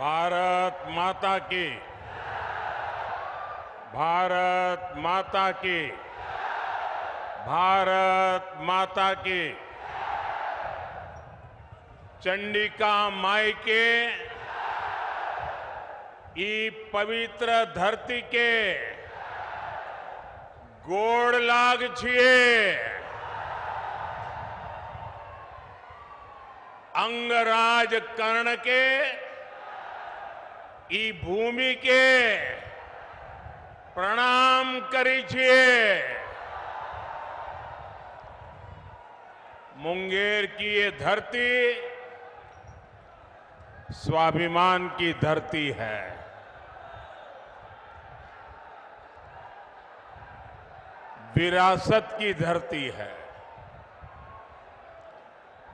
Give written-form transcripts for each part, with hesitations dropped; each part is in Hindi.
भारत माता की, भारत माता की, भारत माता की। चंडिका माई के ई पवित्र धरती के गोड़ लाग छिए। अंगराज कर्ण के ई भूमि के प्रणाम करी छिए। मुंगेर की ये धरती स्वाभिमान की धरती है। विरासत की धरती है।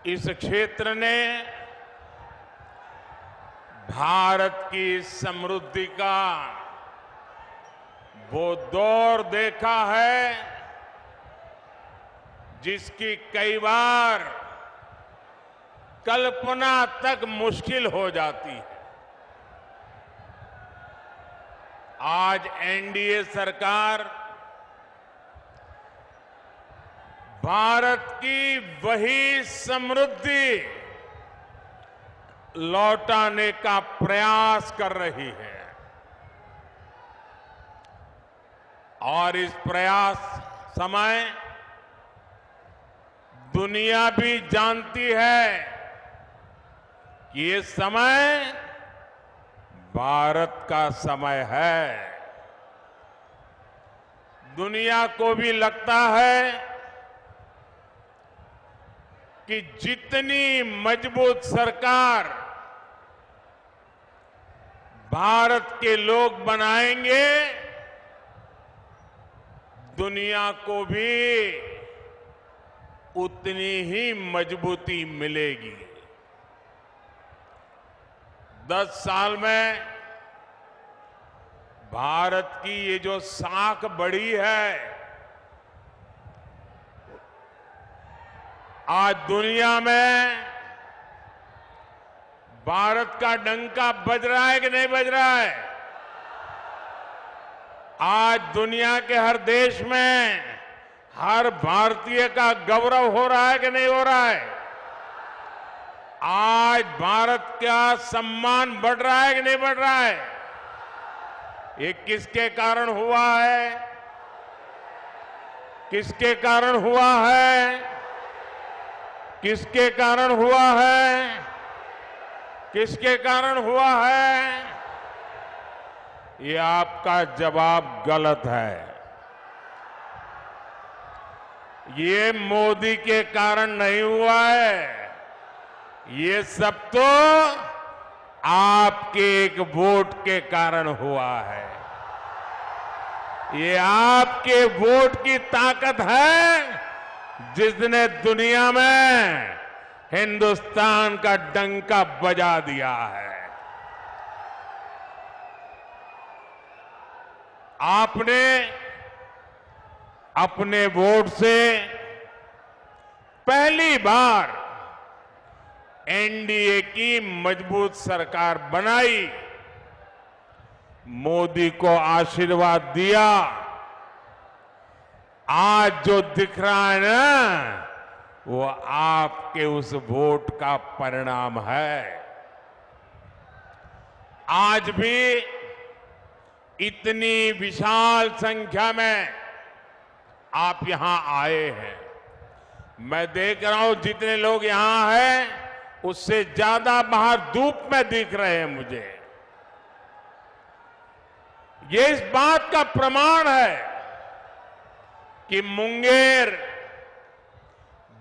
इस क्षेत्र ने भारत की समृद्धि का वो दौर देखा है जिसकी कई बार कल्पना तक मुश्किल हो जाती है। आज एनडीए सरकार भारत की वही समृद्धि लौटाने का प्रयास कर रही है और इस प्रयास समय दुनिया भी जानती है कि ये समय भारत का समय है। दुनिया को भी लगता है कि जितनी मजबूत सरकार भारत के लोग बनाएंगे, दुनिया को भी उतनी ही मजबूती मिलेगी। 10 साल में भारत की ये जो साख बढ़ी है, आज दुनिया में भारत का डंका बज रहा है कि नहीं बज रहा है? आज दुनिया के हर देश में हर भारतीय का गौरव हो रहा है कि नहीं हो रहा है? आज भारत का सम्मान बढ़ रहा है कि नहीं बढ़ रहा है? ये किसके कारण हुआ है? किसके कारण हुआ है? किसके कारण हुआ है? किसके कारण हुआ है? ये आपका जवाब गलत है। ये मोदी के कारण नहीं हुआ है। ये सब तो आपके एक वोट के कारण हुआ है। ये आपके वोट की ताकत है जिसने दुनिया में हिंदुस्तान का डंका बजा दिया है। आपने अपने वोट से पहली बार एनडीए की मजबूत सरकार बनाई, मोदी को आशीर्वाद दिया। आज जो दिख रहा है ना, वो आपके उस वोट का परिणाम है। आज भी इतनी विशाल संख्या में आप यहां आए हैं। मैं देख रहा हूं जितने लोग यहां हैं उससे ज्यादा बाहर धूप में दिख रहे हैं मुझे। ये इस बात का प्रमाण है कि मुंगेर,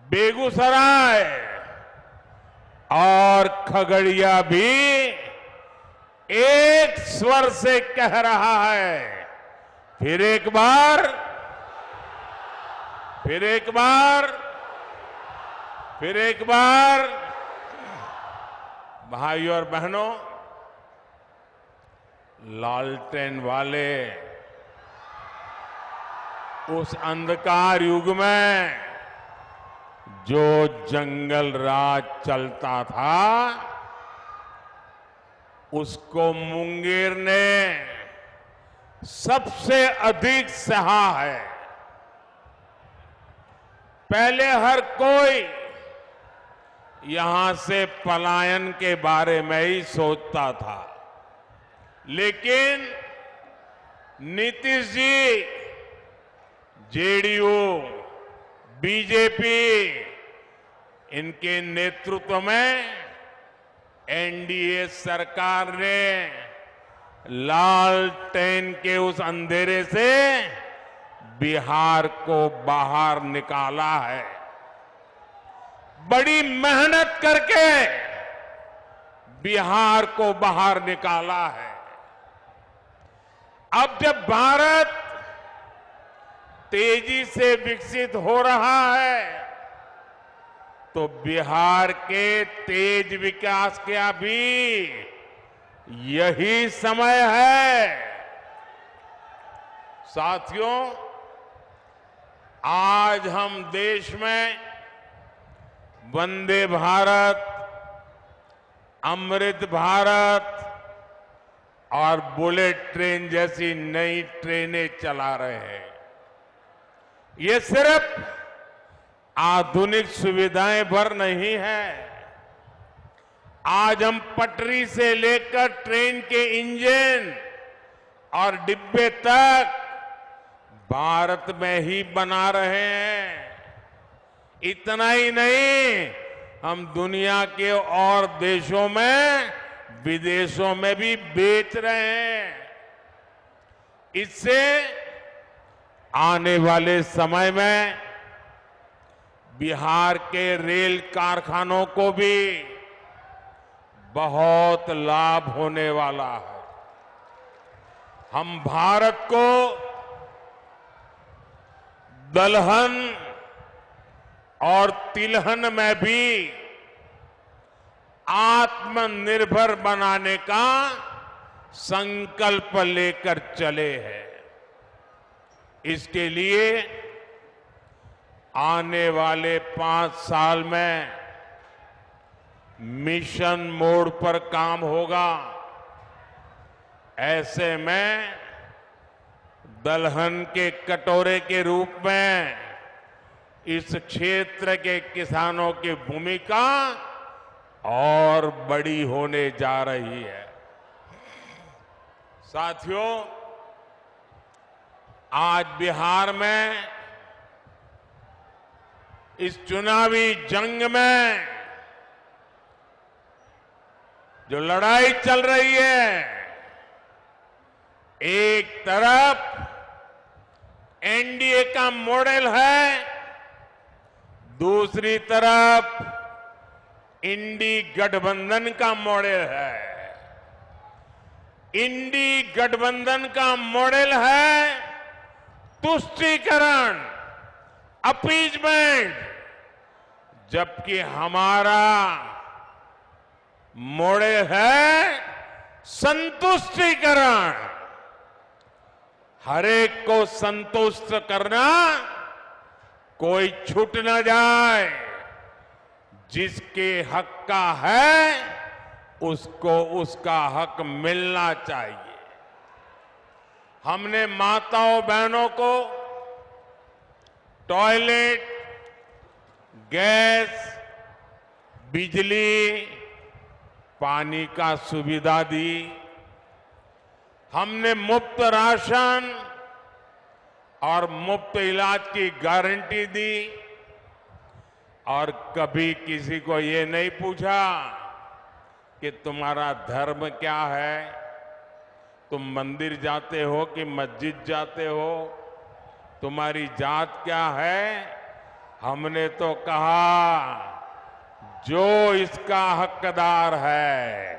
बेगूसराय और खगड़िया भी एक स्वर से कह रहा है, फिर एक बार, फिर एक बार, फिर एक बार। भाइयों और बहनों, लालटेन वाले उस अंधकार युग में जो जंगल राज चलता था, उसको मुंगेर ने सबसे अधिक सहा है। पहले हर कोई यहां से पलायन के बारे में ही सोचता था, लेकिन नीतीश जी, जेडीयू, बीजेपी, इनके नेतृत्व में एनडीए सरकार ने लालटेन के उस अंधेरे से बिहार को बाहर निकाला है। बड़ी मेहनत करके बिहार को बाहर निकाला है। अब जब भारत तेजी से विकसित हो रहा है, तो बिहार के तेज विकास का भी यही समय है। साथियों, आज हम देश में वंदे भारत, अमृत भारत और बुलेट ट्रेन जैसी नई ट्रेनें चला रहे हैं। ये सिर्फ आधुनिक सुविधाएं भर नहीं है। आज हम पटरी से लेकर ट्रेन के इंजन और डिब्बे तक भारत में ही बना रहे हैं। इतना ही नहीं, हम दुनिया के और देशों में, विदेशों में भी बेच रहे हैं। इससे आने वाले समय में बिहार के रेल कारखानों को भी बहुत लाभ होने वाला है। हम भारत को दलहन और तिलहन में भी आत्मनिर्भर बनाने का संकल्प लेकर चले हैं। इसके लिए आने वाले 5 साल में मिशन मोड पर काम होगा। ऐसे में दलहन के कटोरे के रूप में इस क्षेत्र के किसानों की भूमिका और बड़ी होने जा रही है। साथियों, आज बिहार में इस चुनावी जंग में जो लड़ाई चल रही है, एक तरफ एनडीए का मॉडल है, दूसरी तरफ इंडी गठबंधन का मॉडल है। इंडी गठबंधन का मॉडल है तुष्टीकरण, अपीजमेंट, जबकि हमारा मॉडल है संतुष्टीकरण। हर एक को संतुष्ट करना, कोई छूट न जाए। जिसके हक का है उसको उसका हक मिलना चाहिए। हमने माताओं बहनों को टॉयलेट, गैस, बिजली, पानी का सुविधा दी। हमने मुफ्त राशन और मुफ्त इलाज की गारंटी दी। और कभी किसी को ये नहीं पूछा कि तुम्हारा धर्म क्या है, तुम मंदिर जाते हो कि मस्जिद जाते हो, तुम्हारी जात क्या है। हमने तो कहा जो इसका हकदार है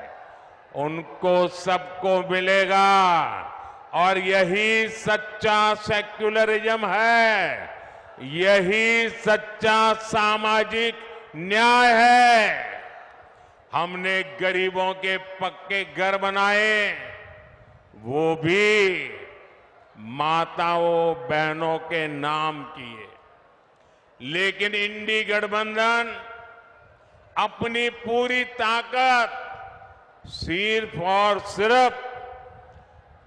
उनको सबको मिलेगा, और यही सच्चा सेक्युलरिज्म है, यही सच्चा सामाजिक न्याय है। हमने गरीबों के पक्के घर बनाए, वो भी माताओं बहनों के नाम किए। लेकिन इंडी गठबंधन अपनी पूरी ताकत सिर्फ और सिर्फ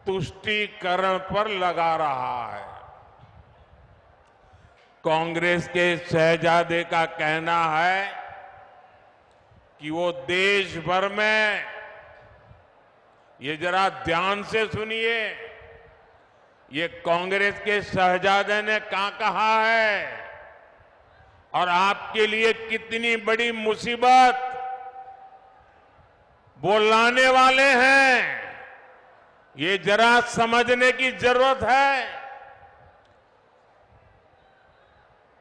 तुष्टीकरण पर लगा रहा है। कांग्रेस के शहजादे का कहना है कि वो देश भर में, ये जरा ध्यान से सुनिए, ये कांग्रेस के शहजादे ने क्या कहा है और आपके लिए कितनी बड़ी मुसीबत वो लाने वाले हैं, ये जरा समझने की जरूरत है।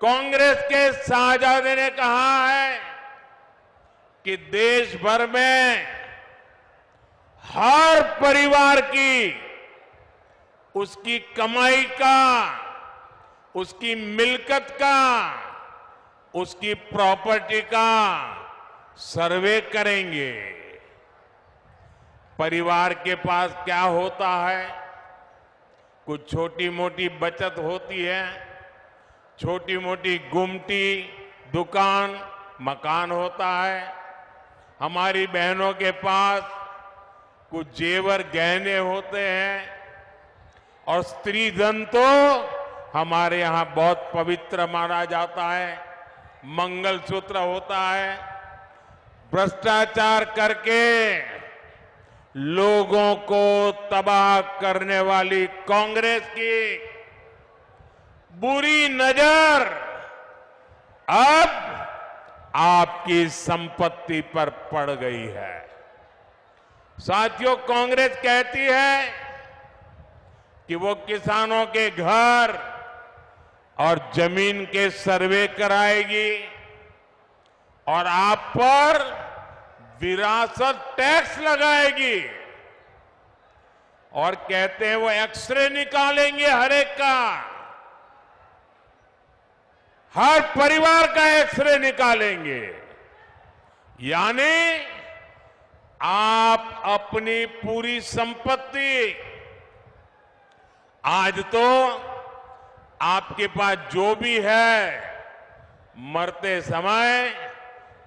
कांग्रेस के शहजादे ने कहा है कि देश भर में हर परिवार की उसकी कमाई का, उसकी मिल्कत का, उसकी प्रॉपर्टी का सर्वे करेंगे। परिवार के पास क्या होता है? कुछ छोटी मोटी बचत होती है, छोटी मोटी गुमटी, दुकान, मकान होता है। हमारी बहनों के पास कुछ जेवर गहने होते हैं और स्त्री धन तो हमारे यहां बहुत पवित्र माना जाता है, मंगलसूत्र होता है। भ्रष्टाचार करके लोगों को तबाह करने वाली कांग्रेस की बुरी नजर अब आपकी संपत्ति पर पड़ गई है। साथियों, कांग्रेस कहती है कि वो किसानों के घर और जमीन के सर्वे कराएगी और आप पर विरासत टैक्स लगाएगी और कहते हैं वो एक्सरे निकालेंगे हर एक का, हर परिवार का एक्सरे निकालेंगे। यानी आप अपनी पूरी संपत्ति, आज तो आपके पास जो भी है, मरते समय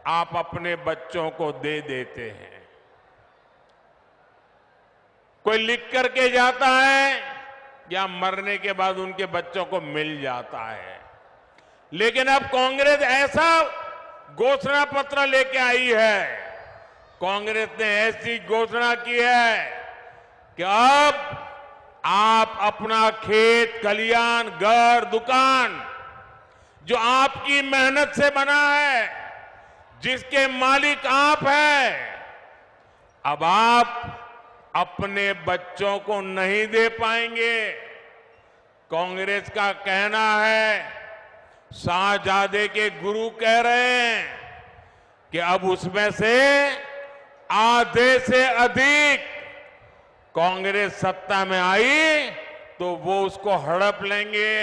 आप अपने बच्चों को दे देते हैं। कोई लिख करके जाता है या मरने के बाद उनके बच्चों को मिल जाता है। लेकिन अब कांग्रेस ऐसा घोषणा पत्र लेके आई है, कांग्रेस ने ऐसी घोषणा की है कि अब आप अपना खेत, खलियान, घर, दुकान जो आपकी मेहनत से बना है, जिसके मालिक आप हैं, अब आप अपने बच्चों को नहीं दे पाएंगे। कांग्रेस का कहना है, शाहजादे के गुरु कह रहे हैं कि अब उसमें से आधे से अधिक कांग्रेस सत्ता में आई तो वो उसको हड़प लेंगे।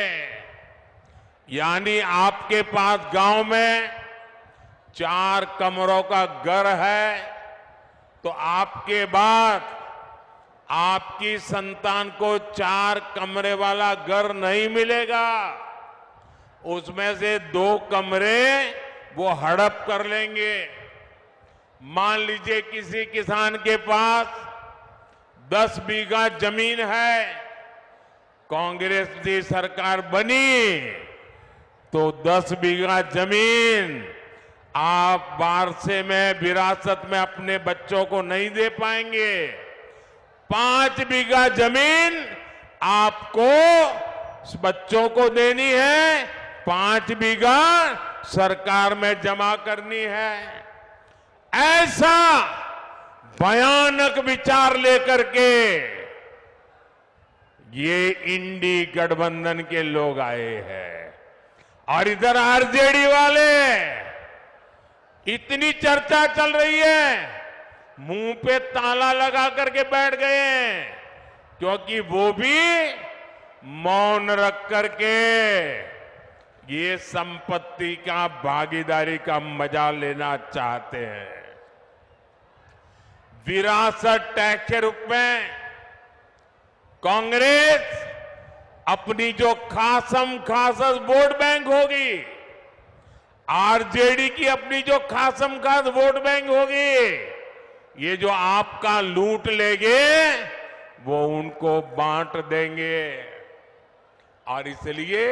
यानी आपके पास गांव में 4 कमरों का घर है तो आपके बाद आपकी संतान को 4 कमरे वाला घर नहीं मिलेगा, उसमें से 2 कमरे वो हड़प कर लेंगे। मान लीजिए किसी किसान के पास 10 बीघा जमीन है, कांग्रेस की सरकार बनी तो 10 बीघा जमीन आप वारसे में, विरासत में अपने बच्चों को नहीं दे पाएंगे। 5 बीघा जमीन आपको बच्चों को देनी है, 5 बीघा सरकार में जमा करनी है। ऐसा भयानक विचार लेकर के ये इंडी गठबंधन के लोग आए हैं और इधर आरजेडी वाले, इतनी चर्चा चल रही है, मुंह पे ताला लगा करके बैठ गए हैं, क्योंकि वो भी मौन रख करके ये संपत्ति का, भागीदारी का मजा लेना चाहते हैं। विरासत टैक्स के रूप में कांग्रेस अपनी जो खासम खासस वोट बैंक होगी, आरजेडी की अपनी जो खासम खास वोट बैंक होगी, ये जो आपका लूट लेंगे वो उनको बांट देंगे। और इसलिए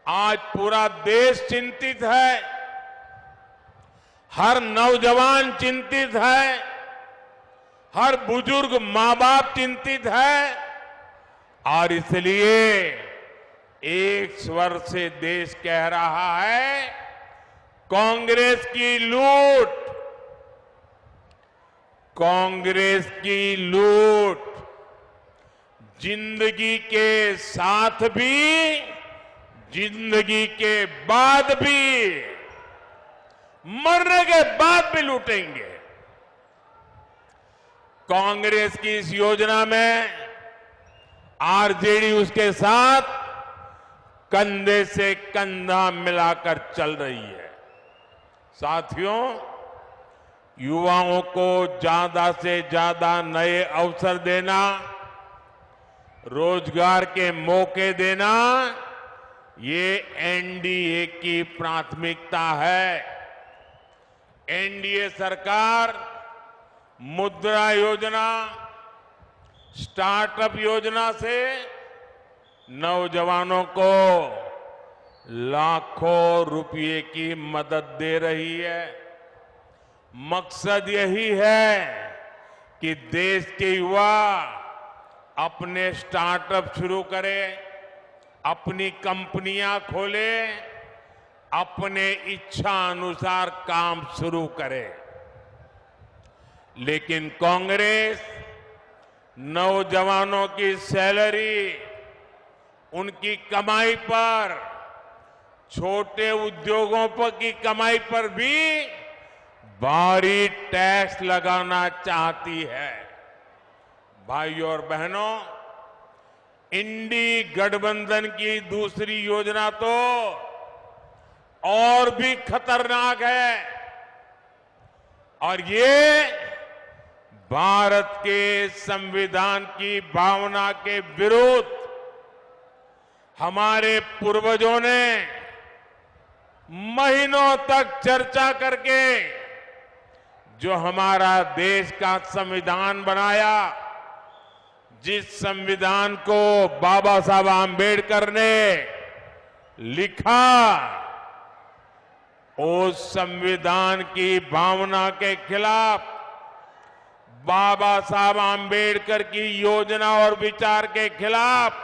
आज पूरा देश चिंतित है, हर नौजवान चिंतित है, हर बुजुर्ग मां बाप चिंतित है। और इसलिए एक स्वर से देश कह रहा है, कांग्रेस की लूट, कांग्रेस की लूट जिंदगी के साथ भी, जिंदगी के बाद भी, मरने के बाद भी लूटेंगे। कांग्रेस की इस योजना में आरजेडी उसके साथ कंधे से कंधा मिलाकर चल रही है। साथियों, युवाओं को ज्यादा से ज्यादा नए अवसर देना, रोजगार के मौके देना, ये एनडीए की प्राथमिकता है। एनडीए सरकार मुद्रा योजना, स्टार्टअप योजना से नौजवानों को लाखों रुपए की मदद दे रही है। मकसद यही है कि देश के युवा अपने स्टार्टअप शुरू करें, अपनी कंपनियां खोलें, अपने इच्छा अनुसार काम शुरू करें। लेकिन कांग्रेस नौजवानों की सैलरी, उनकी कमाई पर, छोटे उद्योगों पर की कमाई पर भी भारी टैक्स लगाना चाहती है। भाइयों और बहनों, इंडी गठबंधन की दूसरी योजना तो और भी खतरनाक है और ये भारत के संविधान की भावना के विरुद्ध हमारे पूर्वजों ने महीनों तक चर्चा करके जो हमारा देश का संविधान बनाया, जिस संविधान को बाबा साहब आंबेडकर ने लिखा, उस संविधान की भावना के खिलाफ, बाबा साहब आंबेडकर की योजना और विचार के खिलाफ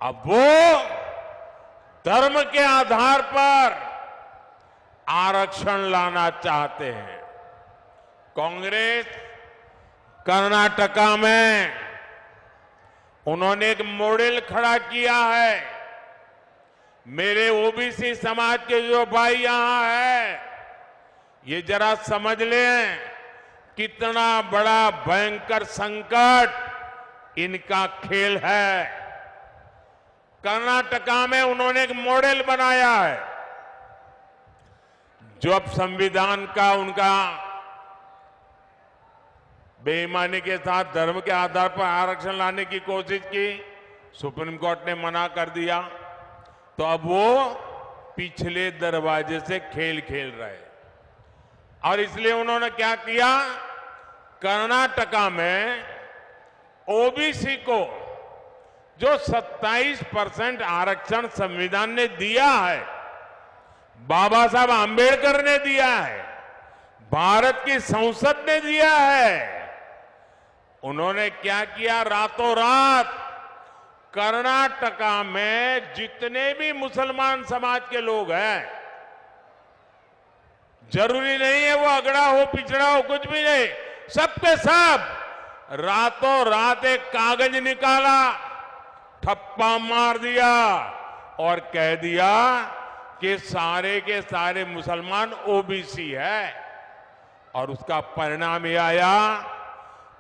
अब वो धर्म के आधार पर आरक्षण लाना चाहते हैं। कांग्रेस कर्नाटका में उन्होंने एक मॉडल खड़ा किया है। मेरे ओबीसी समाज के जो भाई यहां है, ये जरा समझ लें कितना बड़ा भयंकर संकट इनका खेल है। कर्नाटका में उन्होंने एक मॉडल बनाया है। जो अब संविधान का उनका बेईमानी के साथ धर्म के आधार पर आरक्षण लाने की कोशिश की, सुप्रीम कोर्ट ने मना कर दिया, तो अब वो पिछले दरवाजे से खेल खेल रहे। और इसलिए उन्होंने क्या किया, कर्नाटका में ओबीसी को जो 27% आरक्षण संविधान ने दिया है, बाबा साहब आंबेडकर ने दिया है, भारत की संसद ने दिया है, उन्होंने क्या किया, रातों रात कर्नाटका में जितने भी मुसलमान समाज के लोग हैं, जरूरी नहीं है वो अगड़ा हो पिछड़ा हो, कुछ भी नहीं, सबके सब रातों रात एक कागज निकाला, ठप्पा मार दिया और कह दिया कि सारे के सारे मुसलमान ओबीसी है। और उसका परिणाम यह आया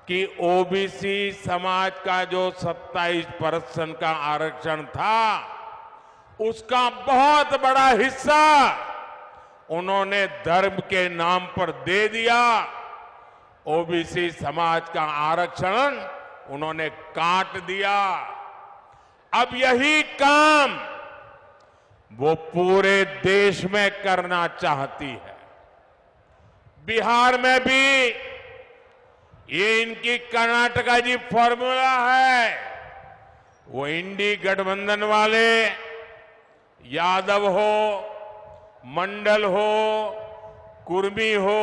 कि ओबीसी समाज का जो 27% का आरक्षण था, उसका बहुत बड़ा हिस्सा उन्होंने धर्म के नाम पर दे दिया। ओबीसी समाज का आरक्षण उन्होंने काट दिया। अब यही काम वो पूरे देश में करना चाहती है। बिहार में भी ये इनकी कर्नाटका जी फॉर्मूला है। वो इंडी गठबंधन वाले यादव हो, मंडल हो, कुर्मी हो,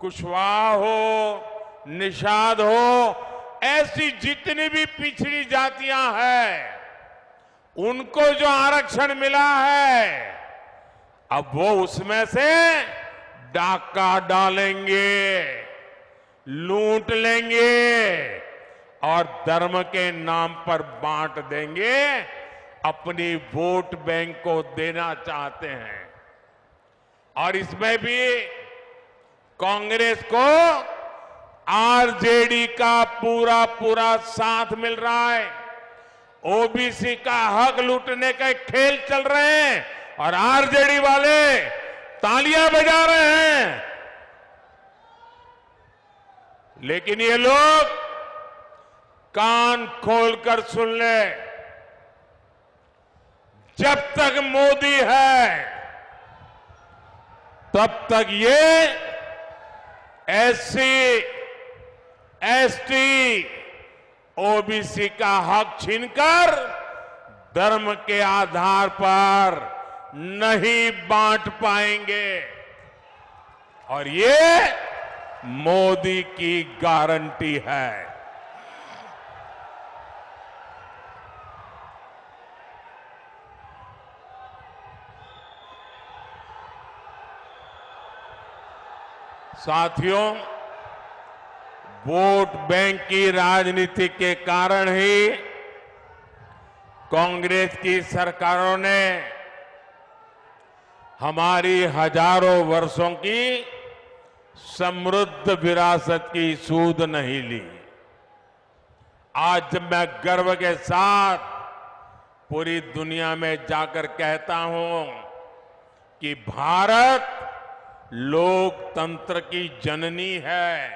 कुशवाहा हो, निषाद हो, ऐसी जितनी भी पिछड़ी जातियां हैं उनको जो आरक्षण मिला है अब वो उसमें से डाका डालेंगे, लूट लेंगे और धर्म के नाम पर बांट देंगे, अपनी वोट बैंक को देना चाहते हैं। और इसमें भी कांग्रेस को आरजेडी का पूरा पूरा साथ मिल रहा है। ओबीसी का हक लूटने के खेल चल रहे हैं और आरजेडी वाले तालियां बजा रहे हैं। लेकिन ये लोग कान खोलकर सुन ले, जब तक मोदी है तब तक ये एससी, एसटी, ओबीसी का हक छीनकर धर्म के आधार पर नहीं बांट पाएंगे। और ये मोदी की गारंटी है। साथियों, वोट बैंक की राजनीति के कारण ही कांग्रेस की सरकारों ने हमारी हजारों वर्षों की समृद्ध विरासत की सूध नहीं ली। आज जब मैं गर्व के साथ पूरी दुनिया में जाकर कहता हूं कि भारत लोकतंत्र की जननी है,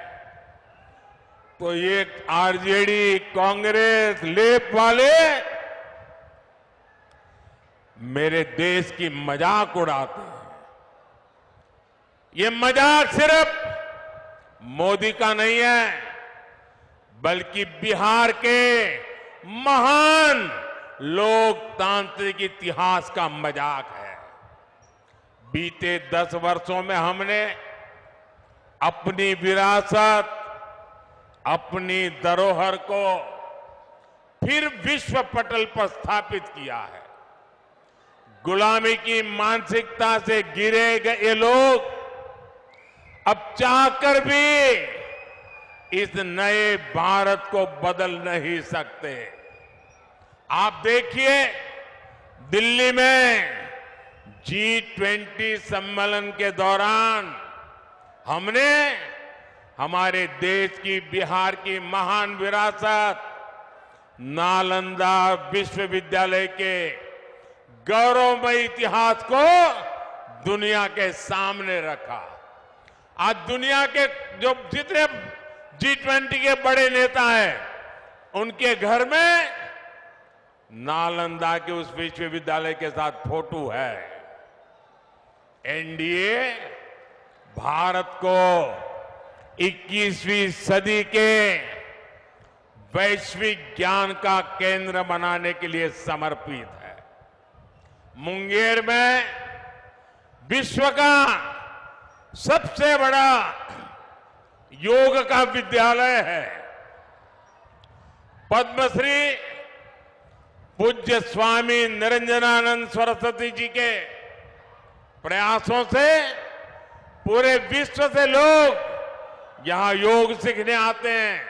तो ये आरजेडी, कांग्रेस, लेप वाले मेरे देश की मजाक उड़ाते हैं। ये मजाक सिर्फ मोदी का नहीं है, बल्कि बिहार के महान लोकतांत्रिक इतिहास का मजाक है। बीते 10 वर्षों में हमने अपनी विरासत, अपनी धरोहर को फिर विश्व पटल पर स्थापित किया है। गुलामी की मानसिकता से घिरे गए ये लोग अब चाहकर भी इस नए भारत को बदल नहीं सकते। आप देखिए, दिल्ली में G20 सम्मेलन के दौरान हमने हमारे देश की, बिहार की महान विरासत, नालंदा विश्वविद्यालय के गौरवमय इतिहास को दुनिया के सामने रखा। आज दुनिया के जो जितने G20 के बड़े नेता हैं, उनके घर में नालंदा के उस विश्वविद्यालय के साथ फोटो है। एनडीए भारत को 21वीं सदी के वैश्विक ज्ञान का केंद्र बनाने के लिए समर्पित है। मुंगेर में विश्व का सबसे बड़ा योग का विद्यालय है। पद्मश्री पूज्य स्वामी निरंजनानंद सरस्वती जी के प्रयासों से पूरे विश्व से लोग यहां योग सीखने आते हैं।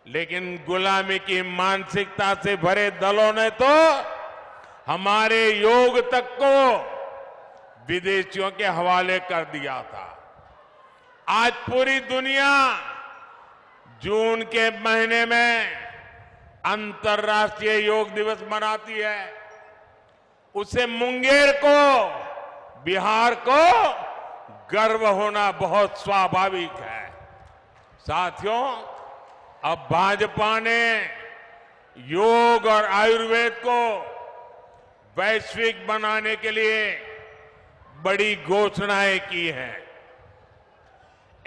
लेकिन गुलामी की मानसिकता से भरे दलों ने तो हमारे योग तक को विदेशियों के हवाले कर दिया था। आज पूरी दुनिया जून के महीने में अंतर्राष्ट्रीय योग दिवस मनाती है। उसे मुंगेर को, बिहार को गर्व होना बहुत स्वाभाविक है। साथियों, अब भाजपा ने योग और आयुर्वेद को वैश्विक बनाने के लिए बड़ी घोषणाएं की हैं।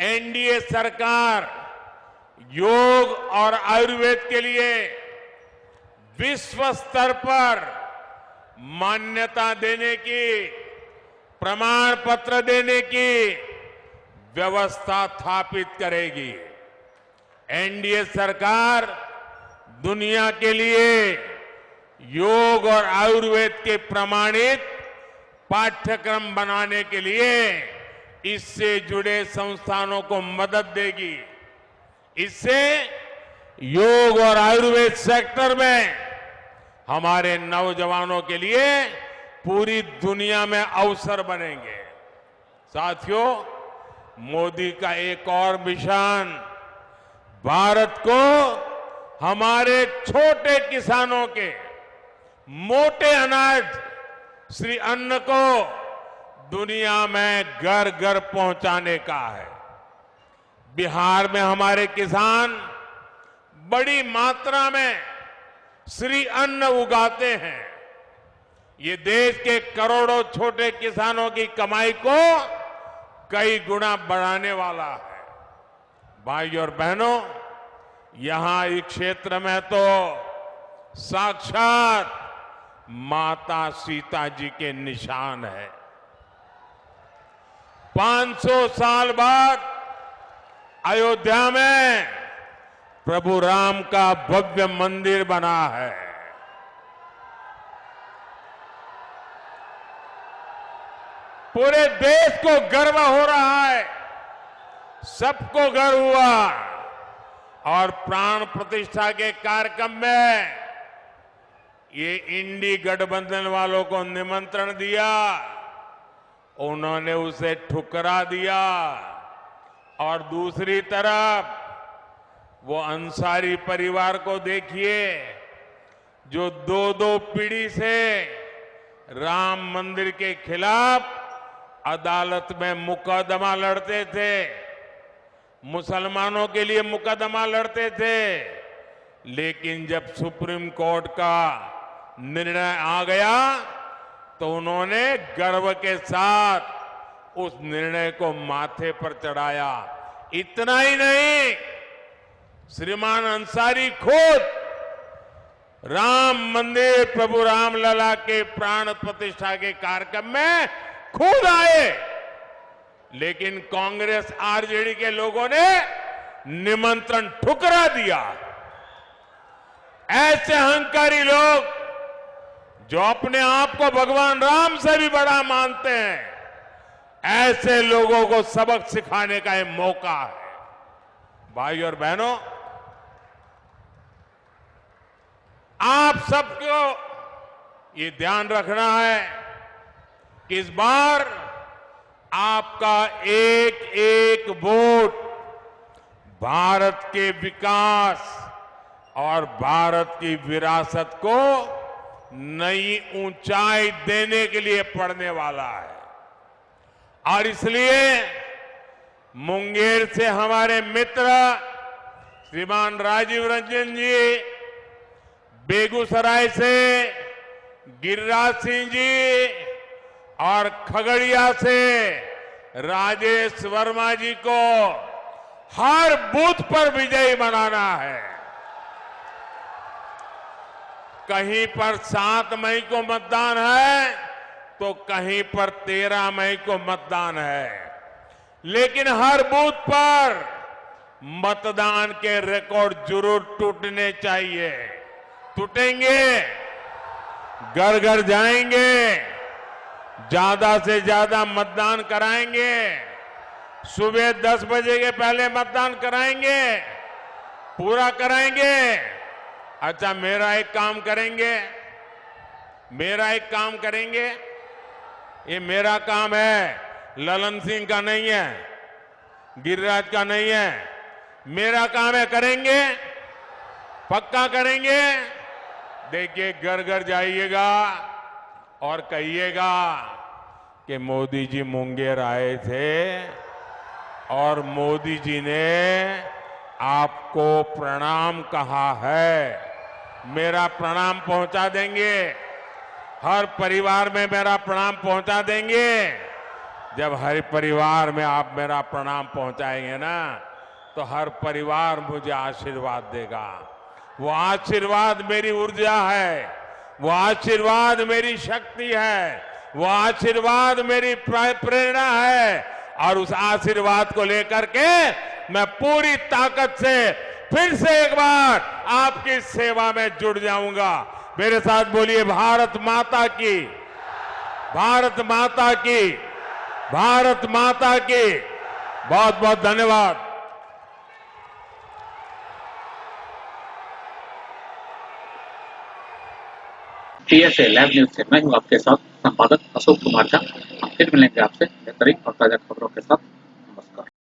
एनडीए सरकार योग और आयुर्वेद के लिए विश्व स्तर पर मान्यता देने की, प्रमाण पत्र देने की व्यवस्था स्थापित करेगी। एनडीए सरकार दुनिया के लिए योग और आयुर्वेद के प्रमाणित पाठ्यक्रम बनाने के लिए इससे जुड़े संस्थानों को मदद देगी। इससे योग और आयुर्वेद सेक्टर में हमारे नौजवानों के लिए पूरी दुनिया में अवसर बनेंगे। साथियों, मोदी का एक और मिशन भारत को हमारे छोटे किसानों के मोटे अनाज श्री अन्न को दुनिया में घर घर पहुंचाने का है। बिहार में हमारे किसान बड़ी मात्रा में श्री अन्न उगाते हैं। ये देश के करोड़ों छोटे किसानों की कमाई को कई गुना बढ़ाने वाला है। भाई और बहनों, यहां इस क्षेत्र में तो साक्षात माता सीता जी के निशान है। 500 साल बाद अयोध्या में प्रभु राम का भव्य मंदिर बना है। पूरे देश को गर्व हो रहा है, सबको गर्व हुआ। और प्राण प्रतिष्ठा के कार्यक्रम में ये इंडी गठबंधन वालों को निमंत्रण दिया, उन्होंने उसे ठुकरा दिया। और दूसरी तरफ वो अंसारी परिवार को देखिए, जो दो पीढ़ी से राम मंदिर के खिलाफ अदालत में मुकदमा लड़ते थे, मुसलमानों के लिए मुकदमा लड़ते थे। लेकिन जब सुप्रीम कोर्ट का निर्णय आ गया तो उन्होंने गर्व के साथ उस निर्णय को माथे पर चढ़ाया। इतना ही नहीं, श्रीमान अंसारी खुद राम मंदिर प्रभु रामलला के प्राण प्रतिष्ठा के कार्यक्रम में खुद आए, लेकिन कांग्रेस आरजेडी के लोगों ने निमंत्रण ठुकरा दिया। ऐसे अहंकारी लोग जो अपने आप को भगवान राम से भी बड़ा मानते हैं, ऐसे लोगों को सबक सिखाने का ये मौका है। भाई और बहनों, आप सबको ये ध्यान रखना है कि इस बार आपका एक एक वोट भारत के विकास और भारत की विरासत को नई ऊंचाई देने के लिए पड़ने वाला है। और इसलिए मुंगेर से हमारे मित्र श्रीमान राजीव रंजन जी, बेगूसराय से गिरिराज सिंह जी और खगड़िया से राजेश वर्मा जी को हर बूथ पर विजयी बनाना है। कहीं पर 7 मई को मतदान है तो कहीं पर 13 मई को मतदान है, लेकिन हर बूथ पर मतदान के रिकॉर्ड जरूर टूटने चाहिए। टूटेंगे, घर घर जाएंगे, ज्यादा से ज्यादा मतदान कराएंगे, सुबह 10 बजे के पहले मतदान कराएंगे, पूरा कराएंगे। अच्छा, मेरा एक काम करेंगे, ये मेरा काम है, ललन सिंह का नहीं है, गिरिराज का नहीं है, मेरा काम है। करेंगे, पक्का करेंगे। देखिए, घर घर जाइएगा और कहिएगा कि मोदी जी मुंगेर आए थे और मोदी जी ने आपको प्रणाम कहा है। मेरा प्रणाम पहुंचा देंगे, हर परिवार में मेरा प्रणाम पहुंचा देंगे। जब हर परिवार में आप मेरा प्रणाम पहुंचाएंगे ना, तो हर परिवार मुझे आशीर्वाद देगा। वो आशीर्वाद मेरी ऊर्जा है, वो आशीर्वाद मेरी शक्ति है, वो आशीर्वाद मेरी प्रेरणा है। और उस आशीर्वाद को लेकर के मैं पूरी ताकत से फिर से एक बार आपकी सेवा में जुड़ जाऊंगा। मेरे साथ बोलिए, भारत माता की, भारत माता की, भारत माता की। बहुत बहुत धन्यवाद। TSA लैब न्यूज से मैं हूं आपके साथ संपादक अशोक कुमार झा। हम फिर मिलेंगे आपसे बेहतरीन और ताजा खबरों के साथ।